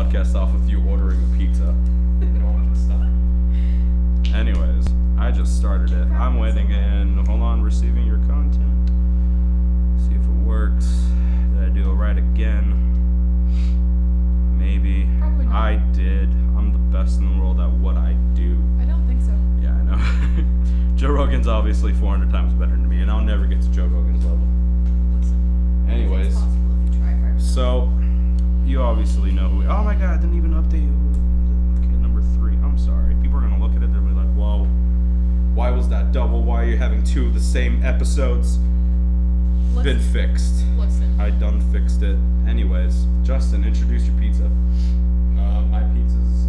podcast off with you ordering a pizza. No one can stop. Anyways, I just started it. I'm waiting in. Hold on, receiving your content. See if it works. Did I do it right again? Maybe. Probably not. I did. I'm the best in the world at what I do. I don't think so. Yeah, I know. Joe Rogan's obviously 400 times better than me, and I'll never get to Joe Rogan's level. Listen. Anyways, It's possible if you try hard. so you obviously know who. Oh my God, I didn't even update you. Okay, number 3. I'm sorry. People are gonna look at it. They'll be like, "Whoa, why was that double? Why are you having 2 of the same episodes?" Been fixed. Listen. I done fixed it. Anyways, Justin, introduce your pizza. My pizza's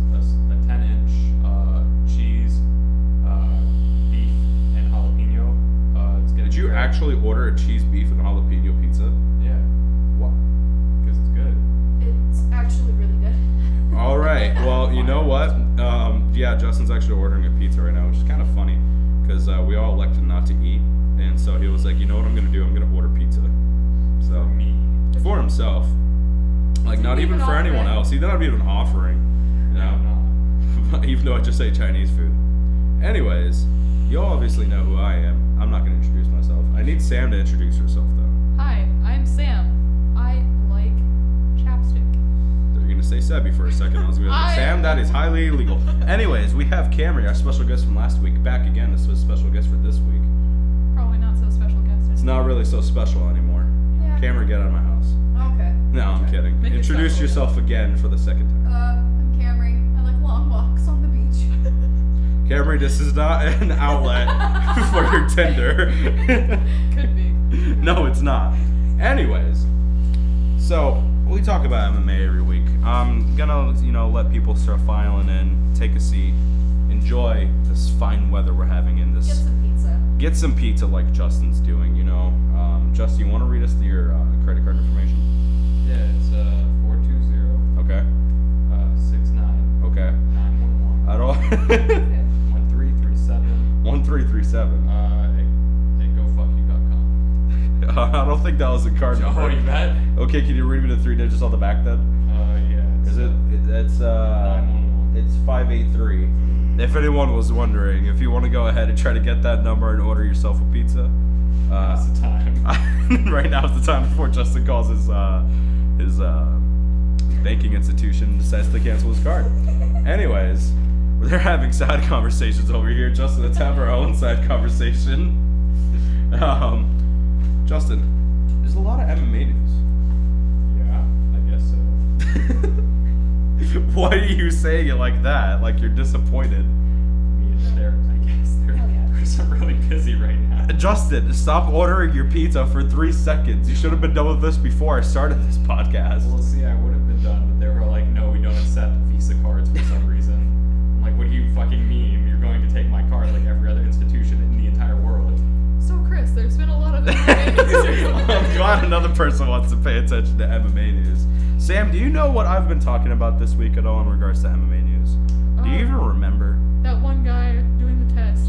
a 10-inch cheese, beef, and jalapeno. It's gonna Did be you great. actually order a cheese beef and jalapeno pizza? Yeah, What? because it's good. It's actually really good. All right. Well, you know what? Yeah, Justin's actually ordering a pizza right now, which is kind of funny because we all elected not to eat, and so he was like, "You know what I'm gonna do? I'm gonna order pizza." So For me. for himself, like Didn't not even even for offer anyone it. else. He didn't even offering, you know. No. Even though I just ate Chinese food. Anyways, you all obviously know who I am. I'm not gonna introduce myself. I need Sam to introduce herself though. Hi, I'm Sam. I like chapstick. You're gonna say Sebby for a second. I was gonna be like, Sam, that is highly illegal. Anyways, we have Camry, our special guest from last week, back again as a special guest for this week. Probably not so special guest. It's not really so special anymore. Yeah. Camry, get out of my house. Okay. No, I'm kidding. Make it Introduce special. yourself again for the second time. I'm Camry. I like long walks on the beach. Camry, this is not an outlet for your Tinder. Could be. No, it's not. Anyways, so we talk about MMA every week. I'm gonna, let people start filing in, take a seat, enjoy this fine weather we're having in this. Get some pizza. Get some pizza like Justin's doing, Justin, you want to read us your credit card information? Yeah, it's 420 Okay. 69 Okay. 911 At all? 1337. 1337. GoFuckYou.com. I don't think that was a card number. Oh, you bet? Okay, can you read me the 3 digits on the back then? Yeah. Is it? It's 911. It's 583. If anyone was wondering, if you want to go ahead and try to get that number and order yourself a pizza, That's the time. right now is the time before Justin calls his banking institution and decides to cancel his card. Anyways, they're having side conversations over here. Justin, let's have our own side conversation. Justin, there's a lot of MMA news. Yeah, I guess so. Why are you saying it like that? Like you're disappointed? Me and Derek, I guess they're so really busy right now. Justin, stop ordering your pizza for 3 seconds. You should have been done with this before I started this podcast. Well, see, I would have been done, but they were like, no, we don't accept Visa cards for some reason. I'm like, what do you fucking mean? You're going to take my card like every other institution in the entire world. So, Chris, there's been a lot of MMA news. I'm glad another person wants to pay attention to MMA news. Sam, do you know what I've been talking about this week at all in regards to MMA news? Do you even remember? That one guy doing the test.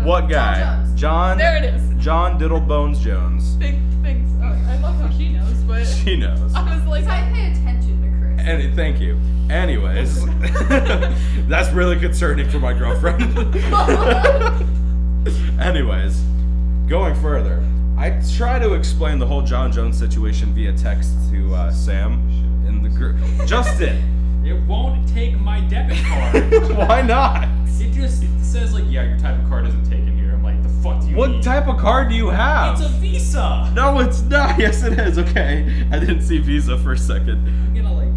What guy? John Jones. John. There it is. John Diddlebones Jones. Thanks. Oh, I love how she knows, but She knows. I was like, I pay attention to Chris. And thank you. Anyways, that's really concerning for my girlfriend. Anyways, going further, I try to explain the whole John Jones situation via text to Sam in the group. Justin, It won't take my debit card. why not? It just says like, yeah, your type of card isn't taken here. I'm like, the fuck do you mean? What type of card do you have? It's a Visa. No, it's not. Yes, it is. Okay, I didn't see Visa for a second. I'm gonna like.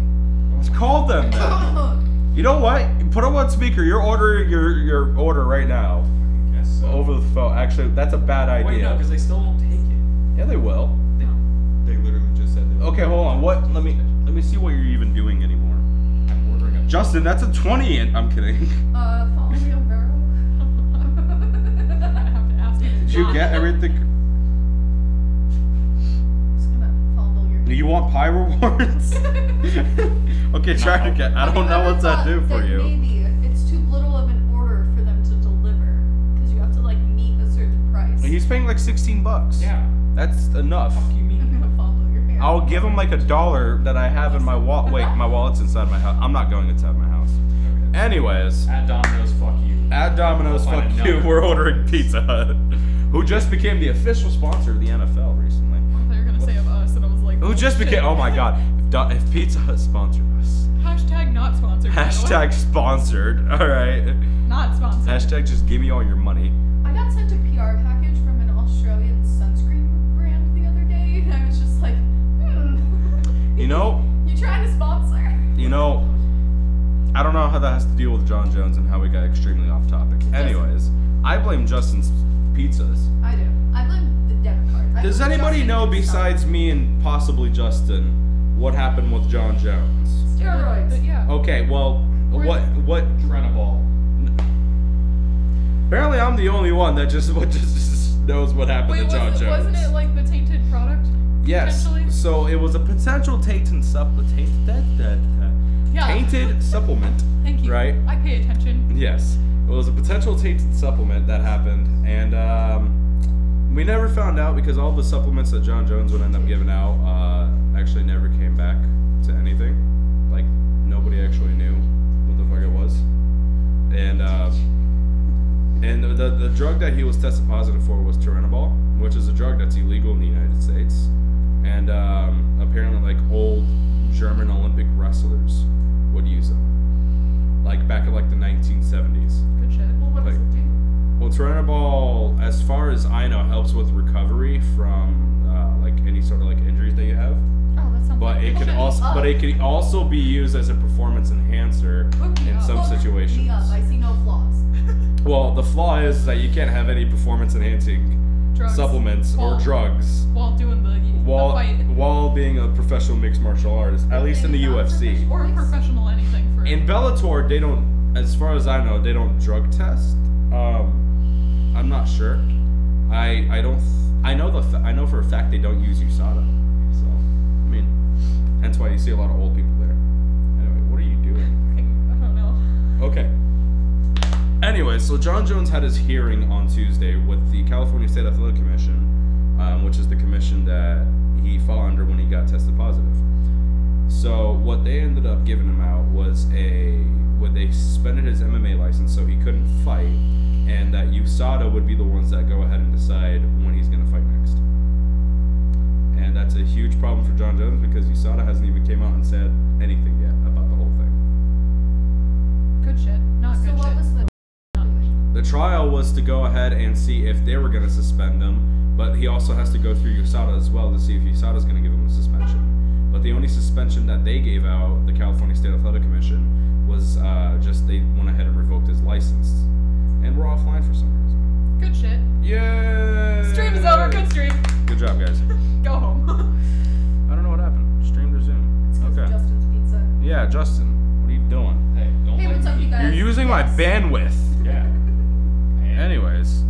Just call them then. You know what? Put on one speaker. You're ordering your order right now. I guess so. Over the phone. Actually, that's a bad idea. Wait, no, because they still won't take it. Yeah, they will. They literally just said they Okay, hold on. What? Let me see what you're even doing anymore. I'm ordering a. Justin, that's a 20. I'm kidding. Follow me on Vero. I have to ask you. Did you get everything? Just gonna fondle your. Do you want pie rewards? Okay, try to get. I don't know what's that do for you. Maybe it's too little of an order for them to deliver because you have to like meet a certain price. He's paying like $16. Yeah. That's enough. What do you I'm mean? gonna fondle your hand. here. I'll give him like $1 that I have in my wallet. Wait, my wallet's inside my house. I'm not going inside my house. Okay. Anyways. At Domino's, fuck you. At Domino's, I'll fuck find you. another. We're ordering Pizza Hut, who just became the official sponsor of the NFL recently. I thought you were gonna say of us, and I was like, Who just shit. became? Oh my God! If Pizza Hut sponsored us. Hashtag not sponsored. by the way. Hashtag sponsored. All right. Not sponsored. Hashtag just give me all your money. I got sent a PR package from an Australian sunscreen brand the other day, and I was just like, You know. You trying to sponsor? You know. I don't know how that has to deal with John Jones and how we got extremely off topic. Anyways, I blame Justin's pizzas. I do. I blame the debit card. I Does blame anybody Justin know himself. besides me and possibly Justin what happened with John Jones? Steroids? But yeah. Okay, well, what? Trenaball. Apparently, I'm the only one that just knows what happened Wait, to John Jones. wasn't it like the tainted product? Yes. Potentially? So it was a potential tainted supplement. Yeah. Tainted supplement. Thank you. Right? I pay attention. Yes. It was a potential tainted supplement that happened, and we never found out because all the supplements that John Jones would end up giving out actually never came back to anything. Like nobody actually knew what the fuck it was, and the drug that he was tested positive for was Turinabol, which is a drug that's illegal in the United States, and apparently like old German Olympic wrestlers would use them, like back in like the 1970s. Good shit. Well, what does it do? Well, Turinabol, as far as I know, helps with recovery from like any sort of like injuries that you have. Oh, that sounds But like it good could shit. also, but it could also be used as a performance enhancer Hook me in up. some Hook situations. me up. I see no flaws. Well, the flaw is that you can't have any performance enhancing Drugs. supplements or While- drugs While doing the fight. while being a professional mixed martial artist, at least in the UFC. Or professional anything for In Bellator, they don't, as far as I know, they don't drug test. I'm not sure. I don't. I know for a fact they don't use USADA. So, I mean, hence why you see a lot of old people there. Anyway, what are you doing? I don't know. Okay. Anyway, so John Jones had his hearing on Tuesday with the California State Athletic Commission, which is the commission that he fell under when he got tested positive. So what they ended up giving him out was they suspended his MMA license so he couldn't fight, and that USADA would be the ones that go ahead and decide when he's going to fight next. And that's a huge problem for John Jones because USADA hasn't even came out and said anything yet about the whole thing. Good shit. Not So good what shit. was the? The trial was to go ahead and see if they were going to suspend him, but he also has to go through USADA as well to see if USADA is going to give him a suspension. But the only suspension that they gave out, the California State Athletic Commission, was just they went ahead and revoked his license. And we're offline for some reason. Good shit. Yay! Stream is over. Good stream. Good job, guys. Go home. I don't know what happened. Stream resume. It's 'cause Okay. Justin's Pizza. Yeah, Justin, what are you doing? Hey, don't Hey, like what's up, me. you guys? You're using my Yes. bandwidth. Yeah. Man. Anyways,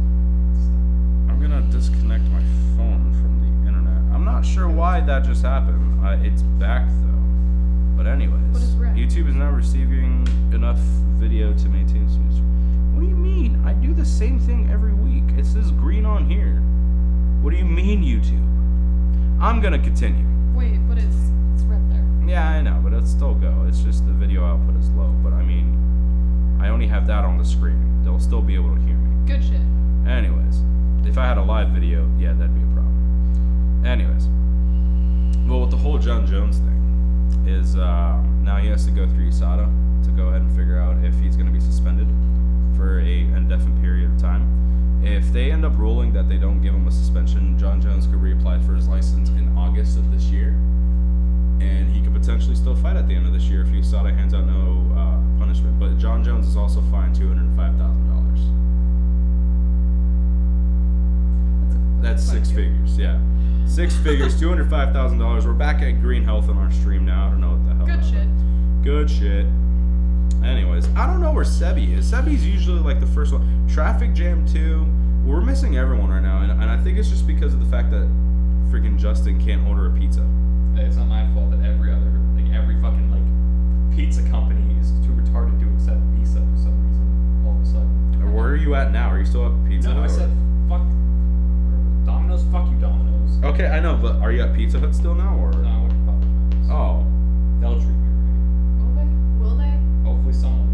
I'm gonna disconnect my phone from the internet. I'm not sure why that just happened. It's back though. But anyways, What is red? YouTube is not receiving enough video to maintain smooth. What do you mean? I do the same thing every week. It says green on here. What do you mean, YouTube? I'm gonna continue. Wait, but it's red there. Yeah, I know, but it'll still go. It's just the video output is low. But I mean, I only have that on the screen. They'll still be able to hear me. Good shit. Anyways, if I had a live video, yeah, that'd be a problem. Anyways, well, with the whole John Jones thing is now he has to go through USADA to go ahead and figure out if he's going to be suspended for a indefinite period of time. If they end up ruling that they don't give him a suspension, John Jones could reapply for his license in August of this year, and he could potentially still fight at the end of this year if USADA hands out no punishment. But John Jones is also fined $205,000. That's six figures, yeah. 6 figures, $205,000. We're back at Green Health on our stream now. I don't know what the hell. Good shit. Good shit. Anyways, I don't know where Sebi is. Sebi's usually like the first one. Traffic jam too. We're missing everyone right now, and I think it's just because of the fact that freaking Justin can't order a pizza. Hey, it's not my fault that every fucking pizza company is too retarded to accept Visa for some reason. All of a sudden. Or where are you at now? Are you still at Pizza No, Hut? I said fuck. Domino's. Fuck you, Domino's. Okay, I know, but are you at Pizza Hut still now, or? No, I went to Papa John's. Oh. They'll treat me right. Will they? Hopefully someone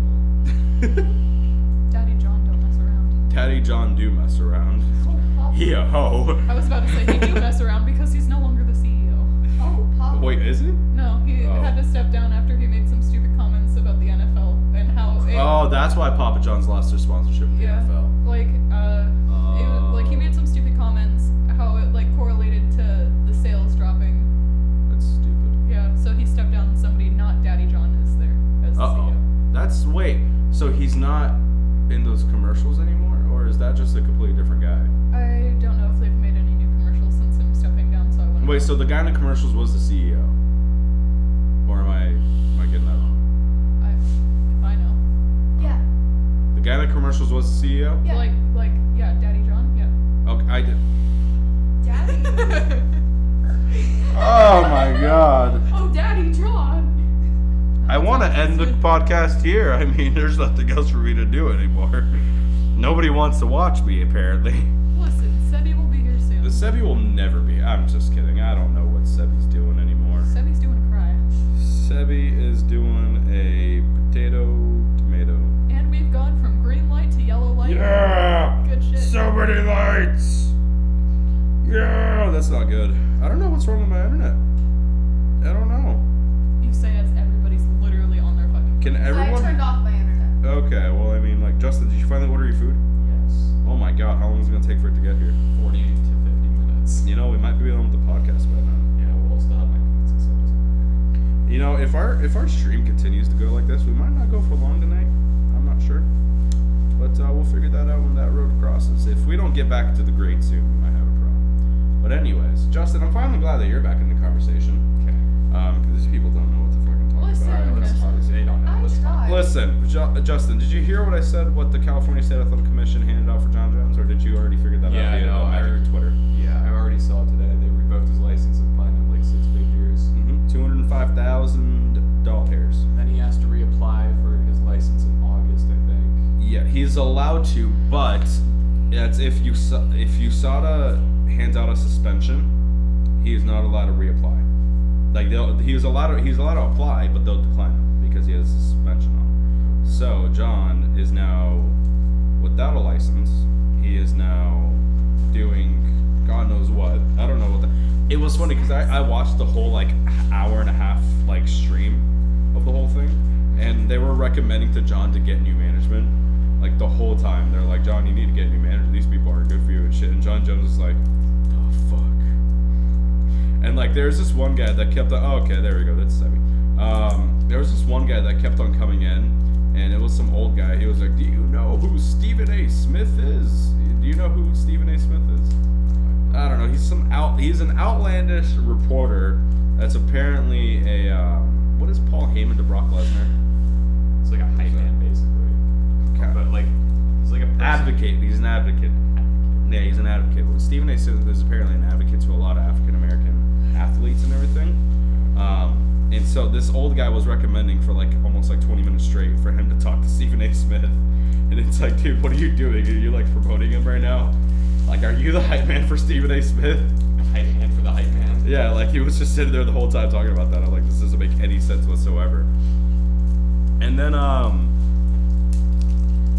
Daddy John don't mess around. Daddy John do mess around. Oh, Papa. Yo. I was about to say he do mess around because he's no longer the CEO. Oh, Papa. Wait, is he? No, he Oh. had to step down after he made some stupid comments about the NFL and how it, Oh, that's why Papa John's lost their sponsorship with the yeah, NFL. like like he made some stupid comments how it like correlated to the sales dropping. That's stupid. Yeah, so he stepped down and somebody not Daddy John is there as the Uh-oh. CEO. That's, wait, so he's not in those commercials anymore? Or is that just a completely different guy? I don't know if they've made any new commercials since him stepping down, so I wouldn't Wait, know. so the guy in the commercials was the CEO? Or am I getting that wrong? If I know. Yeah. The guy in the commercials was the CEO? Yeah. Like yeah, Daddy John, yeah. Okay, I did. Daddy. Oh my god. Oh, Daddy John. I want to end the podcast here. I mean, there's nothing else for me to do anymore. Nobody wants to watch me, apparently. Listen, Sebi will be here soon. The Sebi will never be. I'm just kidding. I don't know what Sebi's doing anymore. Sebi's doing a cry. Sebi is doing a potato tomato. And we've gone from green light to yellow light. Yeah! Good shit. So many lights! Yeah! That's not good. I don't know what's wrong with my internet. I don't know. You say as everybody's literally on their fucking Can I everyone... turned off my internet. Okay, well, I mean, like, Justin, did you finally order your food? Yes. Oh my god, how long is it going to take for it to get here? 40 to 50 minutes. You know, we might be on with the podcast by now. Yeah, we'll still have my pizza, so it doesn't matter. You know, if our stream continues to go like this, we might not go for long tonight. I'm not sure. But we'll figure that out when that road crosses. If we don't get back to the grade soon, we might have a problem. But anyways, Justin, I'm finally glad that you're back in the conversation. Okay. Because these people don't know what to fucking talk Listen, about. Alright, let's talk. They don't know. I Let's talk. tried. Listen, Justin, did you hear what I said, what the California State Athletic Commission handed out for John Jones, or did you already figure that Yeah, out via no, I Magic heard- Twitter? Yeah, I already saw today. They revoked his license and fined him like 6 figures. $205,000. Then he has to reapply for his license in August, I think. Yeah, he's allowed to, but that's if USADA hands out a suspension, he is not allowed to reapply. Like he's allowed to apply, but they'll decline him because he has a suspension on. So John is now without a license. He is now doing God knows what. I don't know what. It was funny because I watched the whole like hour and a half like stream of the whole thing, and they were recommending to John to get new management. Like the whole time, they're like, John, you need to get new management. These people aren't good for you and shit. And John Jones is like, oh fuck. And like, there's this one guy that kept on. Oh, okay, there we go. That's Sebi. There was this one guy that kept on coming in, and it was some old guy. He was like, do you know who Stephen A. Smith is? Do you know who Stephen A. Smith is? I don't know. He's an outlandish reporter that's apparently a what is Paul Heyman to Brock Lesnar? It's like a hype man, basically. Okay. But like, he's like a person. Advocate. He's an advocate. Yeah, he's an advocate. Well, Stephen A. Smith is apparently an advocate to a lot of African American athletes and everything. And so this old guy was recommending for like almost like 20 minutes straight for him to talk to Stephen A. Smith. And it's like, dude, what are you doing? Are you like promoting him right now? Like, are you the hype man for Stephen A. Smith? Hype man for the hype man. Yeah, like he was just sitting there the whole time talking about that. I'm like, this doesn't make any sense whatsoever. And then,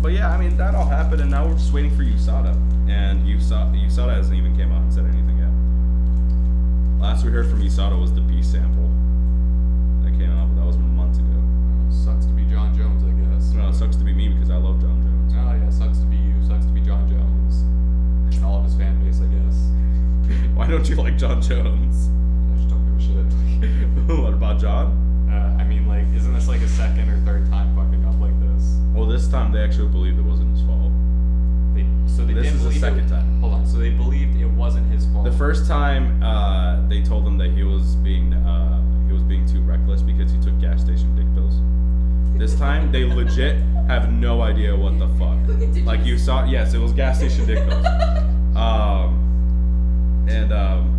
but yeah, I mean, that all happened, and now we're just waiting for USADA. And USADA hasn't even came out and said anything yet. Last we heard from USADA was the B sample that came out, but that was months ago. Sucks to be John Jones, I guess. No, it sucks to be me because I love John Jones. Oh yeah, sucks to be you. Sucks to be John Jones. And all of his fan base, I guess. Why don't you like John Jones? I just don't give a shit. What about John? I mean, like, isn't this like a second or third time fucking up like this? Well, this time they actually believed it wasn't his fault. They This didn't is the believe second time. Hold on. So they believed it wasn't his fault. The first time, they told him that he was being too reckless because he took gas station dick pills. This time, they legit have no idea what the fuck. Like you saw, yes, it was gas station dick pills.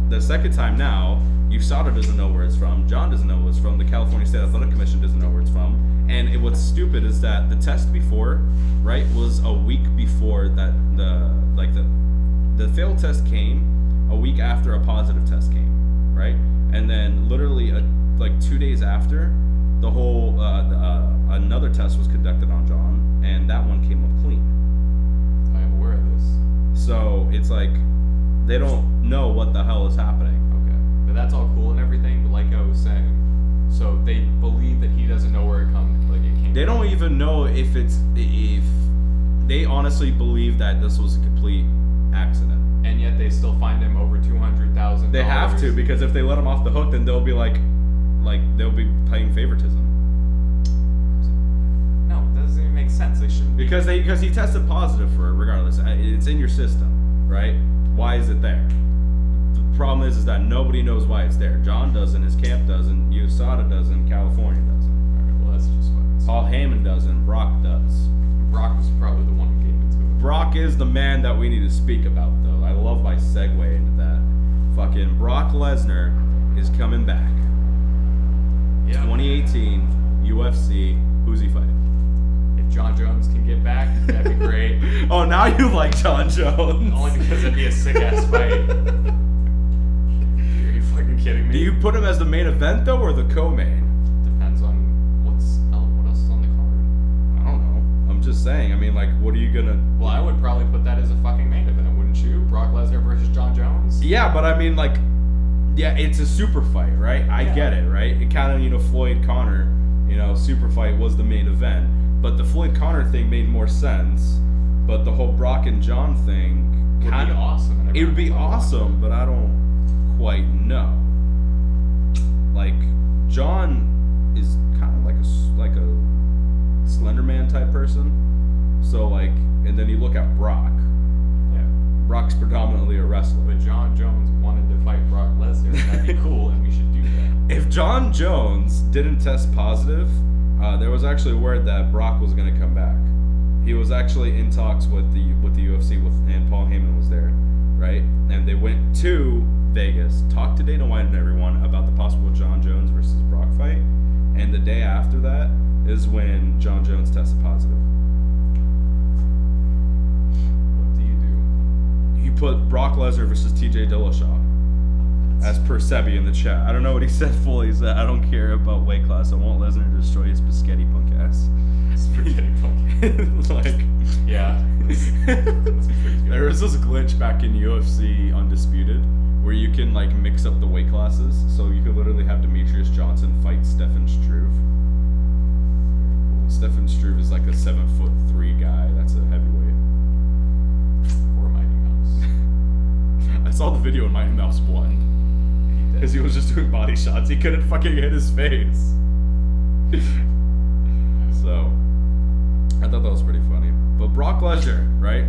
The second time now, USADA doesn't know where it's from. John doesn't know where it's from. The California State Athletic Commission doesn't know where it's from. And what's stupid is that the test before, right, was a week before that the failed test came a a week after a positive test came, right? And then literally like 2 days after, the whole another test was conducted on John, and that one came up clean. I am aware of this. So it's like they don't know what the hell is happening. Okay, but that's all cool and everything. But like I was saying, so they believe that he doesn't know where it came. They don't even know if they honestly believe that this was a complete accident. And yet they still find him over $200,000. They have to, because if they let him off the hook, then they'll be like they'll be playing favoritism. No, it doesn't even make sense. They shouldn't. Because he tested positive for it regardless. It's in your system, right? Why is it there? The problem is that nobody knows why it's there. John doesn't, his camp doesn't, USADA doesn't, California doesn't. Alright, well that's just fucking stupid. Paul Heyman doesn't, Brock does. Brock was probably the one who gave it to him. Brock is the man that we need to speak about, though. I love my segue into that. Fucking Brock Lesnar is coming back. Yeah. 2018 UFC. Who's he fighting? If John Jones can get back, that'd be great. Oh, now you like John Jones. Only because it'd be a sick ass fight. Are you fucking kidding me? Do you put him as the main event though, or the co-main? Depends on what else is on the card. I don't know. I'm just saying. I mean, like, what are you gonna? Well, I would probably put that as a fucking main event, wouldn't you? Brock Lesnar versus John Jones. Yeah, but I mean, like, yeah, it's a super fight, right? I get it, right? It kind of, Floyd Connor, super fight was the main event, but the Floyd Connor thing made more sense. But the whole Brock and John thing Would be awesome. It would be awesome, but I don't quite know. Like, John is kind of like a Slender Man type person. So like, and then you look at Brock. Yeah. Brock's predominantly a wrestler. But John Jones wanted to fight Brock Lesnar. That'd be cool, and we should do that. If John Jones didn't test positive, there was actually word that Brock was going to come back. He was actually in talks with the UFC and Paul Heyman was there, right? And they went to Vegas, talked to Dana White and everyone about the possible John Jones versus Brock fight. And the day after that is when John Jones tested positive. What do you do? He put Brock Lesnar versus TJ Dillashaw. As per Sebi in the chat. I don't know what he said fully. He said, I don't care about weight class. I want Lesnar to destroy his Biscotti punk ass. Spaghetti punk. Like, yeah. That's pretty good. There was this glitch back in UFC Undisputed where you can like mix up the weight classes. So you could literally have Demetrius Johnson fight Stefan Struve. Stefan Struve is like a 7'3" guy. That's a heavyweight. Or Mighty Mouse. I saw the video in Mighty Mouse 1. Because he was just doing body shots. He couldn't fucking hit his face. So, I thought that was pretty funny. But Brock Lesnar, right?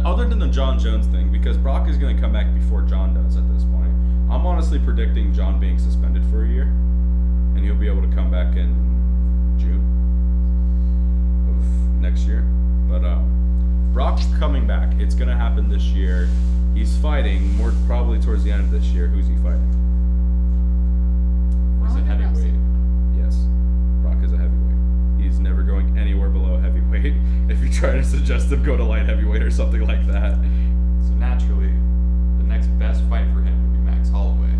Other than the John Jones thing, because Brock is going to come back before John does at this point. I'm honestly predicting John being suspended for a year. And he'll be able to come back in June of next year. But Brock's coming back. It's going to happen this year. He's fighting more probably towards the end of this year. Who's he fighting? He's a heavyweight. Yes. Brock is a heavyweight. He's never going anywhere below heavyweight. If you try to suggest him go to light heavyweight or something like that. So naturally, the next best fight for him would be Max Holloway.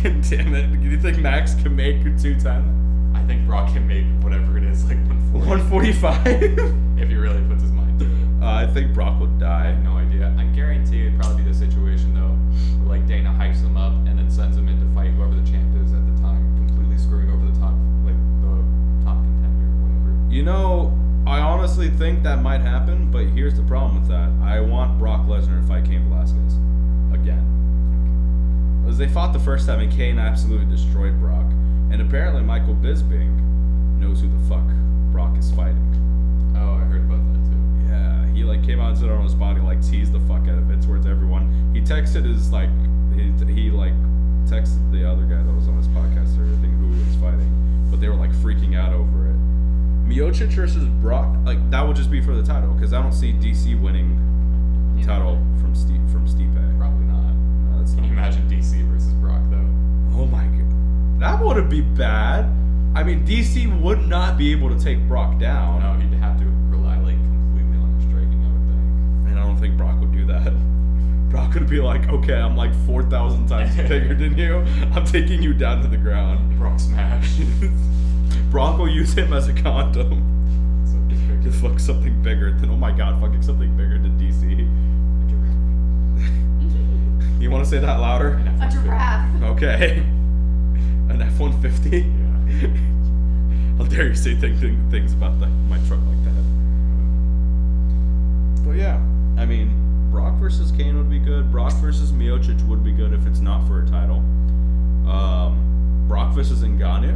God damn it. Do you think Max can make 210? I think Brock can make whatever it is, like 140. 145? If he really puts his mind to it. I think Brock would I die. have no idea. I guarantee it'd probably be the situation though, where like Dana hypes him up and then sends him in to fight whoever the champ is at the time, completely screwing over the top, like the top contender or whatever. I honestly think that might happen, but here's the problem with that. I want Brock Lesnar to fight Cain Velasquez again. Because they fought the first time and Cain absolutely destroyed Brock. And apparently Michael Bisping knows who the fuck Brock is fighting. Oh, I heard about that too. Yeah, he like came out and said on his body, like teased the fuck out of it towards everyone. He texted his like he like texted the other guy that was on his podcast or everything who he was fighting, but they were like freaking out over it. Miocic versus Brock, like that would just be for the title because I don't see DC winning the title from Stipe. Probably not. No, that's Can you not. imagine DC versus Brock though? Oh my god, that wouldn't be bad. I mean, DC would not be able to take Brock down. No, he'd have to rely like completely on his striking, I would think. And I don't think Brock would do that. Brock would be like, okay, I'm like 4,000 times bigger than you. I'm taking you down to the ground. Brock smash. Brock will use him as a condom. To fuck something bigger than, oh my god, fucking something bigger than DC. You want to say that louder? A giraffe. Okay. An F-150? Yeah. How dare you say things about my truck like that? But yeah, I mean, Brock versus Kane would be good. Brock versus Miocic would be good if it's not for a title. Brock versus Ngannou.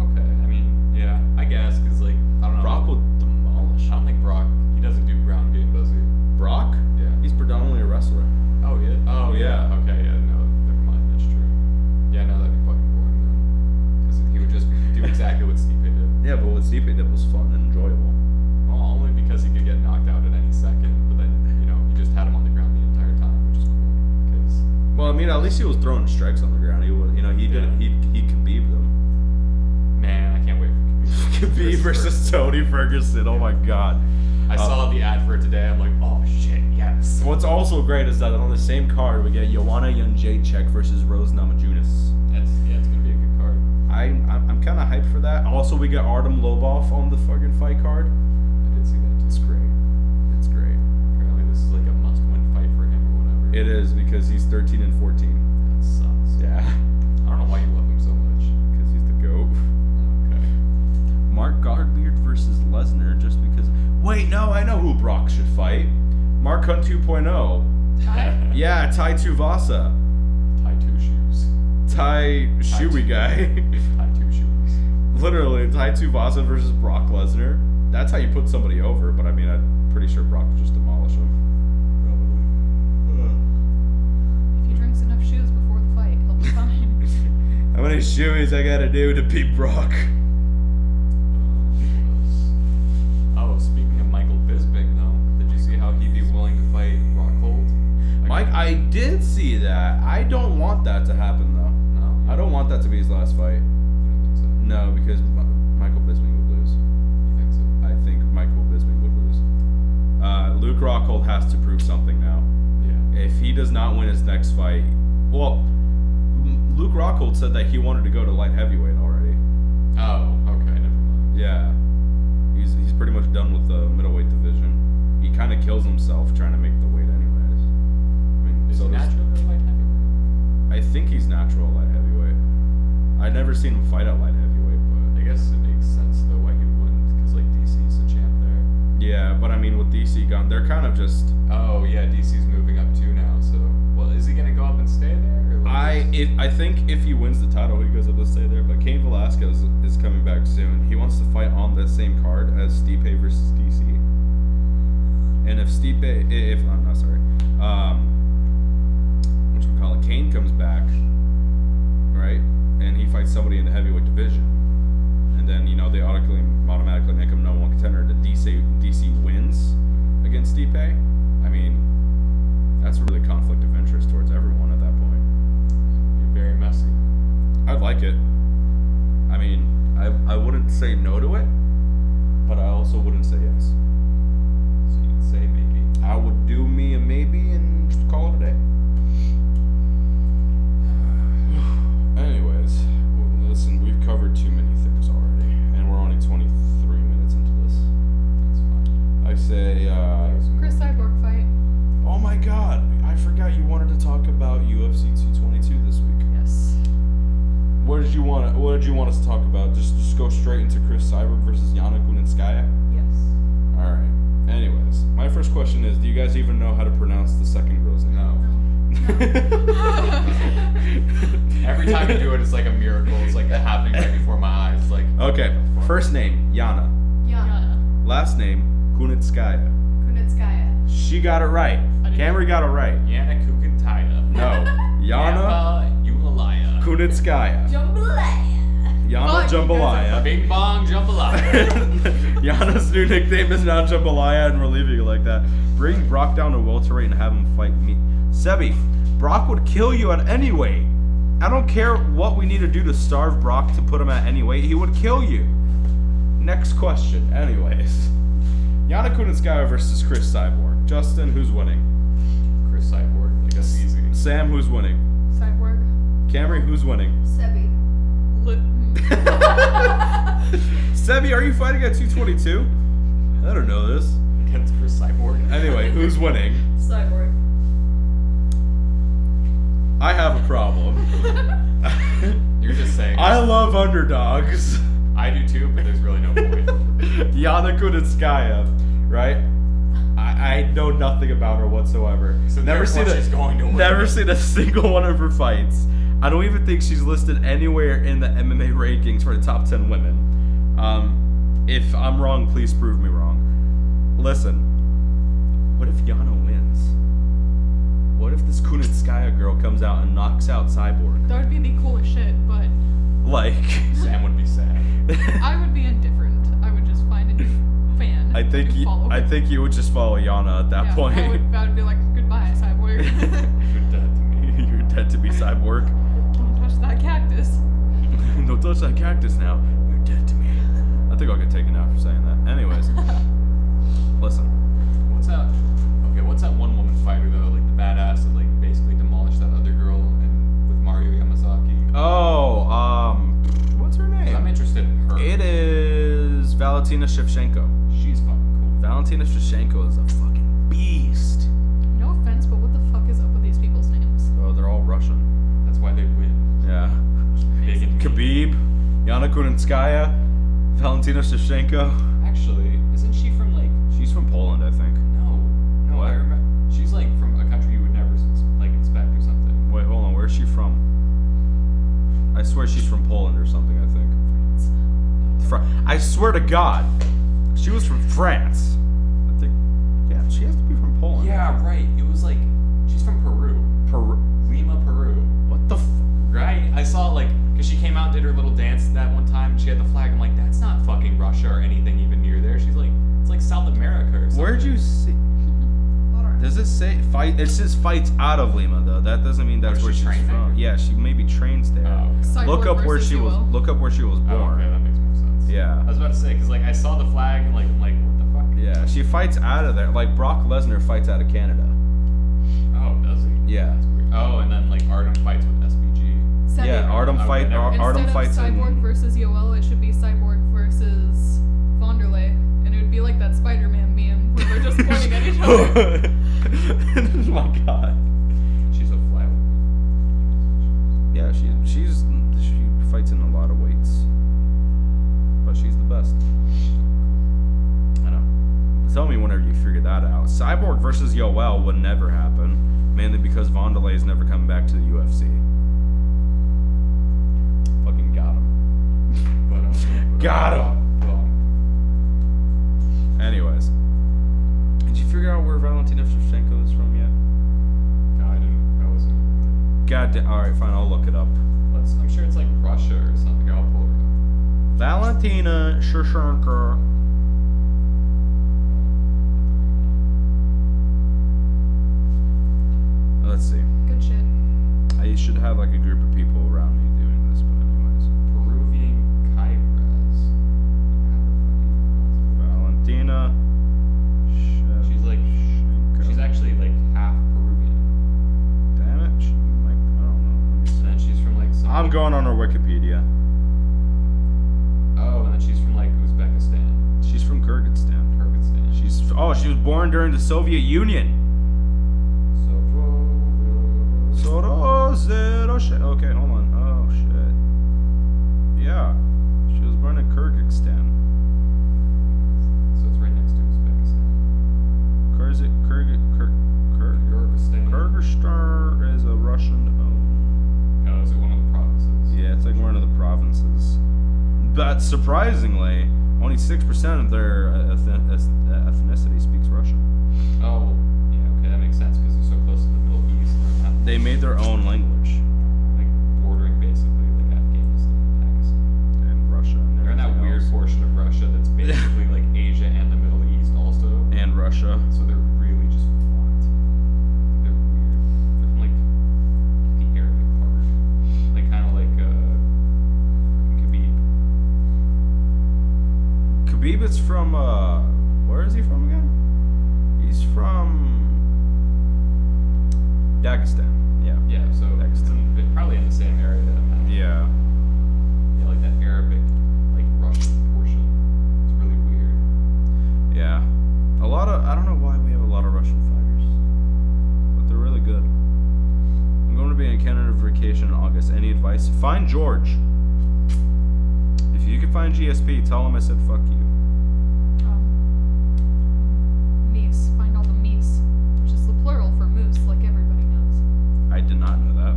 Okay, I mean, yeah, I guess, because, like, I don't know. Brock will demolish. I don't think Brock, he doesn't do ground game, does he? Brock? Yeah. He's predominantly a wrestler. Oh, yeah? Oh, yeah. Okay, yeah, no, never mind, that's true. Yeah, no, that'd be fucking boring then. Because he would just do exactly what Stipe did. Yeah, but what Stipe did was fun and enjoyable. Well, only because he could get knocked out at any second, but then, you know, he just had him on the ground the entire time, which is cool. Because Well, I mean, at least he was throwing strikes on the ground. He was, you know, he didn't. He Khabib them. man, I can't wait for Khabib versus Tony Ferguson. Oh my god. I saw the ad for it today. I'm like, oh shit, yes. What's also great is that on the same card we get Joanna Jędrzejczyk versus Rose Namajunas. It's gonna be a good card. I'm kind of hyped for that. Also, we get Artem Lobov on the fucking fight card. I did see that too. It's great. It's great. Apparently, this is like a must-win fight for him or whatever. It is because he's 13 and 14. That sucks. Yeah. I don't know why you love him so much. Because he's the GOAT. Okay. Mark Goddard versus Lesnar just because. Wait, no, I know who Brock should fight. Mark Hunt 2.0. Ty? Yeah, Tai Tuivasa. Tie two shoes. Tai Shoey guy. Tie two shoes. Literally, Tai Tuivasa versus Brock Lesnar. That's how you put somebody over, but I mean, I'm pretty sure Brock would just demolish him. If he drinks enough shoes before the fight, he'll be fine. How many shoeys I gotta do to beat Brock? Oh, speaking of Michael Bisping, though, did you see how he'd be willing to fight Rockhold? Mike, I did see that. I don't want that to happen, though. No, I don't want that to be his last fight. You don't think so? No, because Michael Bisping would lose. You think so? I think Michael Bisping would lose. Luke Rockhold has to prove something now. Yeah. If he does not win his next fight, well, Luke Rockhold said that he wanted to go to light heavyweight already. Oh, okay, never mind. Yeah, he's pretty much done with the middleweight division. He kind of kills himself trying to make the weight anyways. I mean, Is he does- natural or light heavyweight? I think he's natural at light heavyweight. I've never seen him fight at light heavyweight, but I guess it makes sense though why he wouldn't, because like DC's the champ there. yeah. But I mean, with DC gone, they're kind of just. Oh yeah, DC's moving up too now. So, well, is he gonna go up and stay there? Or like I think if he wins the title, he goes up to stay there. But Cain Velasquez is coming back soon. He wants to fight on the same card as Stipe versus DC. And if I'm not sorry, whatchamacallit, Cain comes back, right, and he fights somebody in the heavyweight division, and then you know they automatically make him #1 contender. The DC wins against Stipe. I mean, that's a really conflict of interest towards everyone at that point. It'd be very messy. I'd like it. I mean, I wouldn't say no to it, but I also wouldn't say yes. So you'd say maybe. I would do me a maybe and just call it a day. Anyways, listen, we've covered too many things already, and we're only 23 minutes into this. That's fine. I say, Chris Cyborg fight. oh my god, I forgot you wanted to talk about UFC 222 this week. Yes. What did you want us to talk about? Just go straight into Chris Cyborg versus Yana Kunitskaya? Yes. All right. Anyways, my first question is, do you guys even know how to pronounce the second girl's name? No. Every time you do it, it's like a miracle. It's like happening right before my eyes. Like Okay, first name, Yana. Yana. Last name, Kunitskaya. Kunitskaya. She got it right. I didn't- Camry got it right. Yana Kukentaya. No. Yana Yulalaya. Kunitskaya. Jambalaya. Yana Oh, Jambalaya. Bing bong jambalaya. Yana's new nickname is now Jambalaya, and we're leaving it like that. Bring Brock down to welterweight and have him fight me. Sebi, Brock would kill you at any weight. I don't care what we need to do to starve Brock to put him at any weight. He would kill you. Next question. Anyways. Yana Kunitskaya versus Chris Cyborg. Justin, who's winning? Sam, who's winning? Cyborg. Camry, who's winning? Sebi. Sebi, are you fighting at 222? I don't know this. Against Chris Cyborg. Anyway, who's winning? Cyborg. I have a problem. You're just saying. I love underdogs. I do too, but there's really no point. Yana Kunitskaya, right? I know nothing about her whatsoever. So never seen she's going to win. Never seen a single one of her fights. I don't even think she's listed anywhere in the MMA rankings for the top 10 women. If I'm wrong, please prove me wrong. Listen, what if Yana wins? What if this Kunitskaya girl comes out and knocks out Cyborg? That would be the coolest shit, but Like, Sam would be sad. I would be indifferent. I would just find a new fan. I think you would just follow Yana at that yeah, point. I would be like, goodbye, Cyborg. You're dead to me. You're dead to me, Cyborg. Don't touch that cactus. Don't touch that cactus now. You're dead to me. I think I'll get taken out for saying that. Anyways, listen. What's that one woman fighter though? Like the badass that like basically demolished that other girl and with Mario Yamazaki. Oh, what's her name? I'm interested in her. It is Valentina Shevchenko. She's fucking cool. Valentina Shevchenko is a fucking beast. No offense, but what the fuck is up with these people's names? Oh, they're all Russian. That's why they win. Yeah. Big and Khabib, Yana Kunitskaya, Valentina Shevchenko. Actually, isn't she from like? She's from Poland, I think. No, What? I remember. She's like from a country you would never like expect or something. Wait, hold on. Where's she from? I swear she's from Poland or something, I think. I swear to God, she was from France. I think, yeah, she has to be from Poland. Yeah, right. It was like she's from Peru. Lima, Peru. What the Right? I saw like because she came out and did her little dance that one time. And she had the flag. I'm like, that's not fucking Russia or anything even near there. She's like, it's like South America or something. Where'd you see? Does it say fight? It says fights out of Lima though. That doesn't mean that's Oh, where she she's trained from. there? Yeah, she maybe trains there. Oh, okay. Cyborg Look up where versus she was. UL. Look up where she was Oh, born. okay, that makes more sense. Yeah. I was about to say because like I saw the flag and like I'm like, what the fuck? Yeah, she fights out of there. Like Brock Lesnar fights out of Canada. Oh, does he? Yeah. That's weird. Oh, and then like Artem fights with SBG. Yeah, Artem Okay, fight. never- Artem Instead fights of Cyborg in. versus Yoel, it should be Cyborg versus Vonderlei, and it would be like that Spider-Man meme where they're just pointing at each other. Oh my God. She's a flat. Yeah, she fights in a lot of weights, but she's the best. I know. Tell me whenever you figure that out. Cyborg versus Yoel would never happen, mainly because Vonderlei is never coming back to the UFC. Fucking got him. Got him. Anyways, did you figure out where Valentina Shevchenko is from yet? No, I didn't. I wasn't. God damn. All right, fine. I'll look it up. I'm sure it's like Russia or something. I'll pull her up. Valentina Shevchenko. Let's see. Good shit. I should have like a group of people around me doing this, but anyways. Peruvian Kybres. Valentina She's like, Shevchenko. she's actually like half Peruvian. Damn it. She might, I don't know. Let me see. And then she's from like some. I'm going on her Wikipedia. Oh, and then she's from like Uzbekistan. She's from Kyrgyzstan. Kyrgyzstan. She was born during the Soviet Union. Okay, hold on. Oh shit. Yeah, she was born in Kyrgyzstan. So it's right next to Uzbekistan. Kyrgyzstan is a Russian. Oh, is it one of the provinces? Yeah, it's like one of the provinces. But surprisingly, only 6% of their ethnicity speaks Russian. Oh, well, yeah, okay, that makes sense because they're so close to the Middle East. They're not, They made their own language. like bordering basically like Afghanistan and Pakistan. And Russia. And They're in that everything weird else. portion of Russia that's basically like Asia and the Middle East also. And Russia. So they're really just flat. They're weird. They're from like the Arabic part. Like kind of like fucking Khabib. Khabib is from, where is he from again? He's from Dagestan. Yeah. Yeah, so Next. probably in the same area. Yeah. Yeah, like that Arabic, like Russian portion. It's really weird. Yeah. A lot of, I don't know why we have a lot of Russian fighters, but they're really good. I'm going to be in Canada for vacation in August. Any advice? Find George. If you can find GSP, tell him I said fuck you. Meese. Find all the meese, which is the plural for moose, like everybody knows. I did not know that.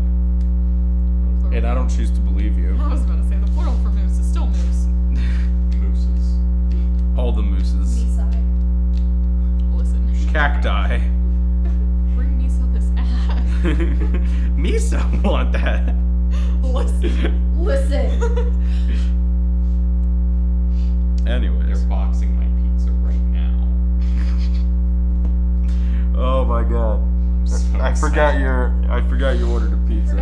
Plural And I don't choose to believe you. I was about to say the plural for moose is still moose. Mooses. All the mooses. Misai. Listen. Cacti. Bring Misa this ass. Misa want that. Listen. Listen. Anyways. They're boxing my pizza right now. Oh my god. So I forgot excited. you ordered a pizza.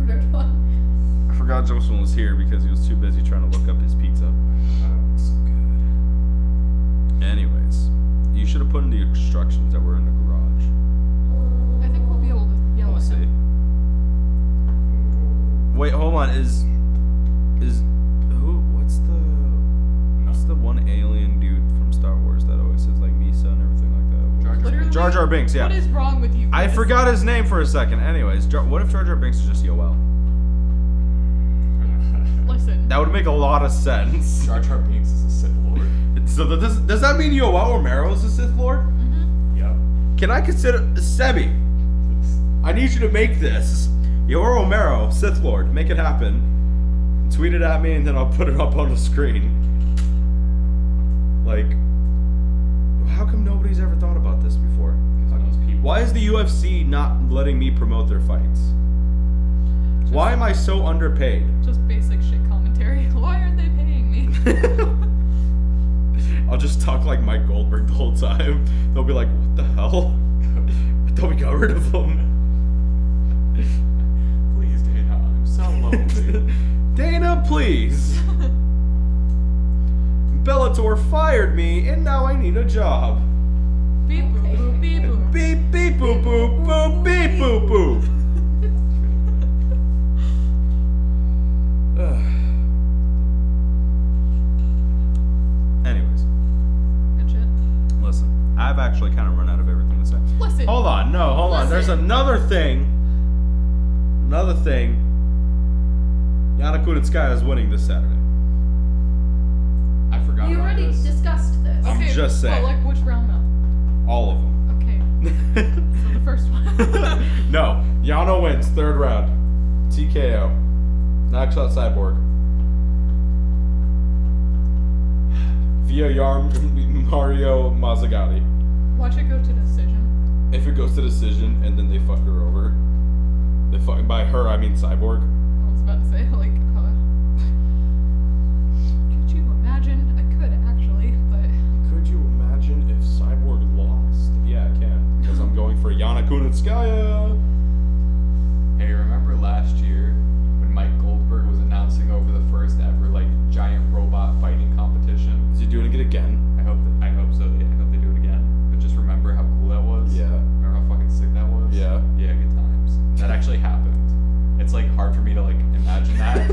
Ordered one. I forgot Joseph was here because he was too busy trying to look up his pizza. So good. Anyways, you should have put in the instructions that were in the garage. I think we'll be able to yell We'll at see. him. Wait, hold on. Is what's the one alien dude from Star Wars that always says like Misa and everything like that? Jar Jar Literally, Jar Jar Binks, yeah. What is wrong with you? I guys? forgot his name for a second. Anyways, what if Jar Jar Binks is just Yoel? Listen. That would make a lot of sense. Jar Jar Binks is a Sith Lord. So does that mean Yoel Romero is a Sith Lord? Mm-hmm. Yep. Can I consider Sebi? I need you to make this. Yoel Romero, Sith Lord, make it happen. Tweet it at me and then I'll put it up on the screen. Like, how come nobody's ever thought about this before? Because most people. Why is the UFC not letting me promote their fights? Why am I so underpaid? Just basic shit commentary. Why aren't they paying me? I'll just talk like Mike Goldberg the whole time. They'll be like, what the hell? I thought we got rid of him. Please, Dana, I'm so lonely. Dana, please. Bellator fired me and now I need a job. Beep boop boop beep boop. Beep beep boop boop boop beep boop boop. Anyways, Good shit. listen. I've actually kind of run out of everything to say. Listen. Hold on, no, hold on. There's Listen. another thing. Another thing. Yana Kunitskaya is winning this Saturday. I forgot We about already this. discussed this. I'm Okay, just saying. Well, like which round though? All of them. Okay. So the first one. No, Yano wins third round. TKO. Knocks out Cyborg. Via Mario Mazzagatti. Watch it go to decision. If it goes to decision and then they fuck her over. They fuck, by her I mean Cyborg. I was about to say like. Could you imagine? I could actually, but Could you imagine if Cyborg lost? Yeah, I can. Because I'm going for Yana Kunitskaya. Hey, remember last year when Mike Goldberg was announcing over the first ever like giant robot fighting competition? Is he doing it again? I hope so. I hope they do it again. But just remember how cool that was. Yeah. Remember how fucking sick that was. Yeah. Yeah, good times. That actually happened. It's like hard for me to like imagine that.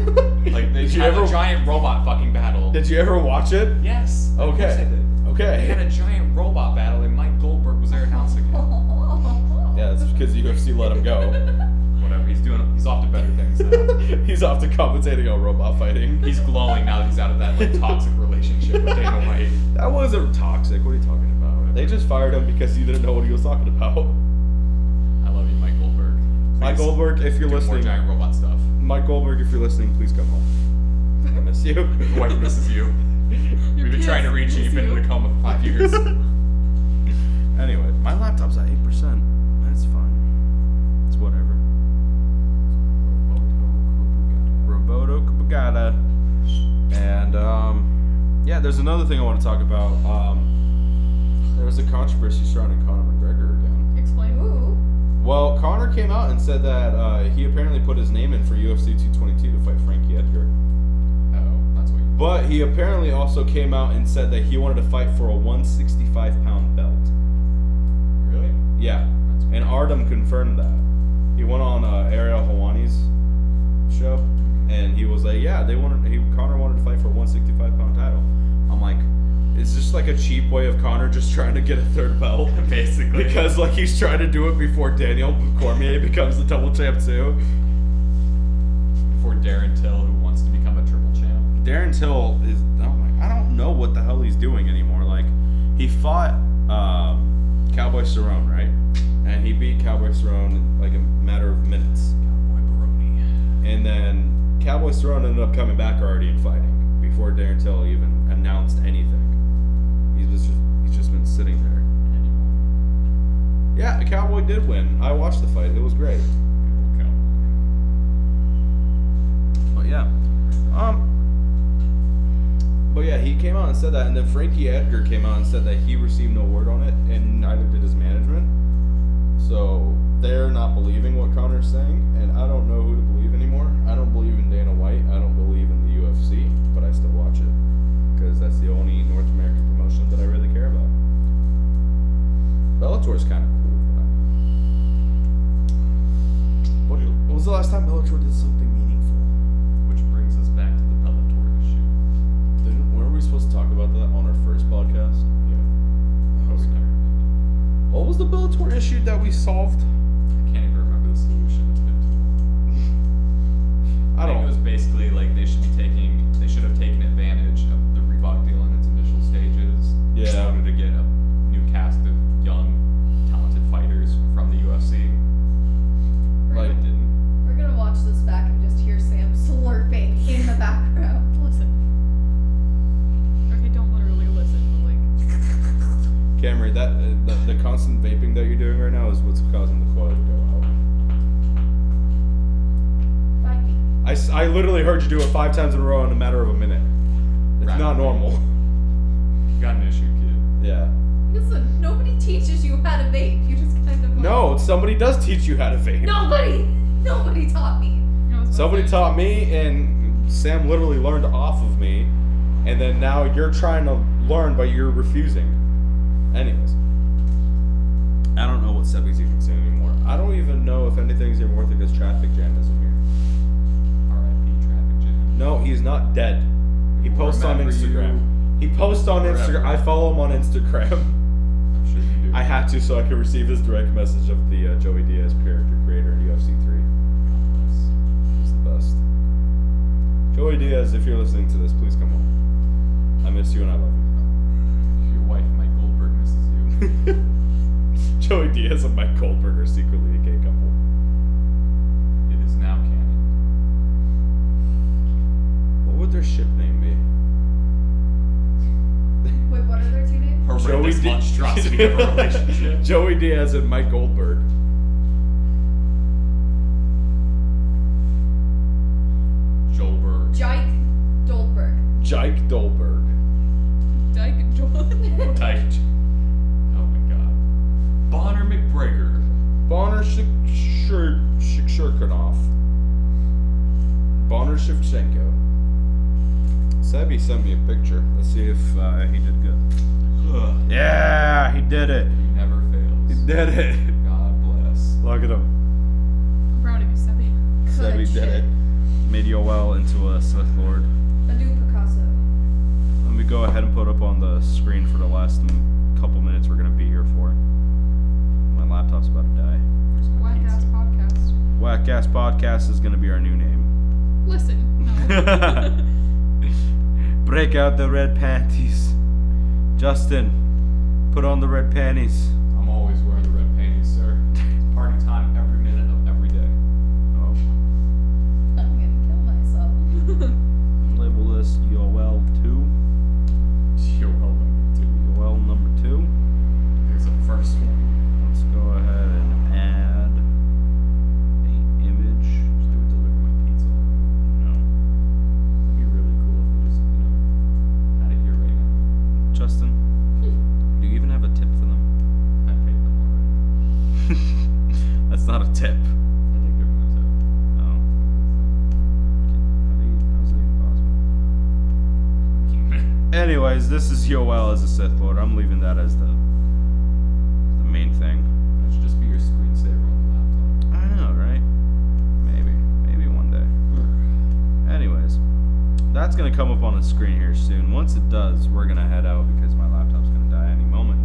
Like they Did you had ever- a giant robot fucking battle. Did you ever watch it? Yes. Of course I Okay. did. They had Okay. a giant robot battle and Mike Goldberg was there announcing it. Yeah, that's because the UFC let him go. Whatever. He's off to better things now. He's off to commentating on robot fighting. He's glowing now that he's out of that like toxic relationship with Dana White. That wasn't toxic. What are you talking about? They just fired him because he didn't know what he was talking about. I love you, Mike Goldberg. Mike Please Goldberg, if you're do more listening, giant robot stuff. Mike Goldberg, if you're listening, please come home. I miss you. Your wife misses you. Your We've been trying to reach you. You've been in a coma for 5 years. Anyway, my laptop's at 8%. That's fine. It's whatever. Roboto Kupagata. And, yeah, there's another thing I want to talk about. There was a controversy surrounding Conor McGregor again. explain. Ooh. Well, Conor came out and said that he apparently put his name in for UFC 222 to fight Frankie Edgar. Oh, that's what you. But he apparently also came out and said that he wanted to fight for a 165-pound belt. Really? Yeah. That's And weird. Artem confirmed that. He went on Ariel Hawani's show, and he was like, yeah, Conor wanted to fight for a 165-pound title. I'm like, it's just like a cheap way of Conor just trying to get a third belt, Basically. because like he's trying to do it before Daniel Cormier becomes the double champ too. For Darren Till, who wants to become a triple champ. Darren Till is, I don't know what the hell he's doing anymore. Like, he fought Cowboy Cerrone, right? And he beat Cowboy Cerrone in like a matter of minutes. Cowboy Baroni. And then Cowboy Cerrone ended up coming back already and fighting before Darren Till even announced anything. He's just been sitting there. Yeah, the Cowboy did win. I watched the fight. It was great. Good old Cowboy. But yeah. But yeah, he came out and said that, and then Frankie Edgar came out and said that he received no word on it, and neither did his management. So they're not believing what Conor's saying, and I don't know who to believe anymore. I don't believe in Dana White. I don't believe in the UFC, but I still watch it because that's the only North American promotion that I really care about. Bellator's kind of cool. But when was the last time Bellator did something meaningful? Which brings us back to the Bellator issue. Weren't we supposed to talk about that on our first podcast? Yeah. What was the Bellator issue that we solved? I can't even remember the solution. It's been too long. I think don't. it was basically like they should have taken advantage of the Reebok deal in its initial stages. Yeah. In order to get a new cast of young, talented fighters from the UFC. Like, It didn't. We're gonna watch this back and just hear Sam slurping in the background. Listen. Okay, don't literally listen, but like. Camry, that the constant vaping that you're doing right now is what's causing the coil to go out. Fight me. I literally heard you do it 5 times in a row in a matter of a minute. It's Right. not normal. You got an issue, kid. Yeah. Listen, nobody teaches you how to vape. You just kind of. No, somebody does teach you how to vape. Nobody taught me. I was about Somebody to say, taught me, and Sam literally learned off of me, and then now you're trying to learn, but you're refusing. Anyways, I don't know what Sebby's even saying anymore. I don't even know if anything's even worth it because Traffic Jam isn't here. R.I.P. Traffic Jam. No, he's not dead. He posts on Remember Instagram. He posts on Forever. Instagram. I follow him on Instagram. I'm sure you do. I had to so I could receive his direct message of the Joey Diaz character creator in UFC 3. He's the best. Joey Diaz, if you're listening to this, please come home. I miss you and I love Your wife, Mike Goldberg, misses you. you. Joey Diaz and Mike Goldberg are secretly a gay couple. It is now canon. What would their ship name be? Wait, what are their two names? Horrendous monstrosity of a relationship. Joey Diaz and Mike Goldberg. Joelberg. Jike Dolberg. Jike Dolberg. Dyke and Joel. Tight. Oh my god. Bonner McGregor. Bonner Shurkanov. Bonner Shevchenko. Sebby sent me a picture. Let's see if he did good. Ugh. Yeah, he did it. He never fails. He did it. God bless. Look at him. I'm proud of you, Sebby. Sebby Good did shit. it. Made Yoel into a Sith Lord. A new Picasso. Let me go ahead and put up on the screen for the last couple minutes we're going to be here for. My laptop's about to die. Where's my Whack ass pizza? podcast. Whack Ass Podcast is going to be our new name. Listen. No. Break out the red panties. Justin, put on the red panties. I'm always wearing the red panties, sir. It's party time every minute of every day. Oh. I'm gonna kill myself. Label this Yoel 2. Yoel number 2. Yoel number 2. Here's the first one. Let's go ahead and add a image. Just do it deliver my pizza. No. That'd be really cool if we just, had it here right now. Justin, do you even have a tip for them? I paid them already. That's not a tip. I did give them a tip. Oh. How's that even possible? Anyways, this is Yoel as a Sith Lord. I'm leaving that as the main thing. That should just be your screensaver on the laptop. I know, right? That's gonna come up on the screen here soon. Once it does, we're gonna head out because my laptop's gonna die any moment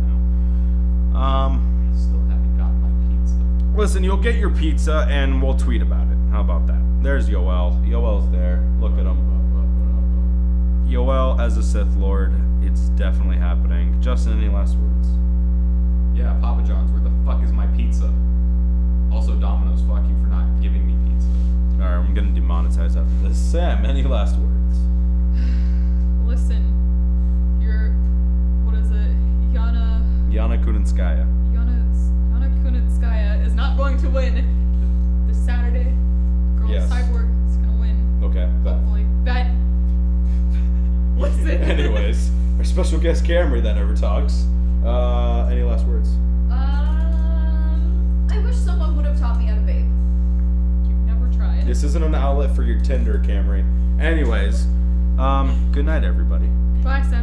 now. Still haven't gotten my pizza. Listen, you'll get your pizza and we'll tweet about it. How about that? There's Yoel. Yoel's there. Look at him. Yoel as a Sith Lord. It's definitely happening. Justin, any last words? Yeah, Papa John's, where the fuck is my pizza? Also, Domino's, fuck you for not giving me pizza. Alright, I'm gonna demonetize after this. Sam, any last words? Listen, what is it? Yana Kunitskaya. Yana Kunitskaya is not going to win this Saturday. Girl Yes. Cyborg is gonna win. Okay. Hopefully. Bet. Listen. Anyways, our special guest Camry that never talks. Any last words? I wish someone would have taught me how to vape. You've never tried. This isn't an outlet for your Tinder, Camry. Anyways, good night, everybody. Bye, Sam.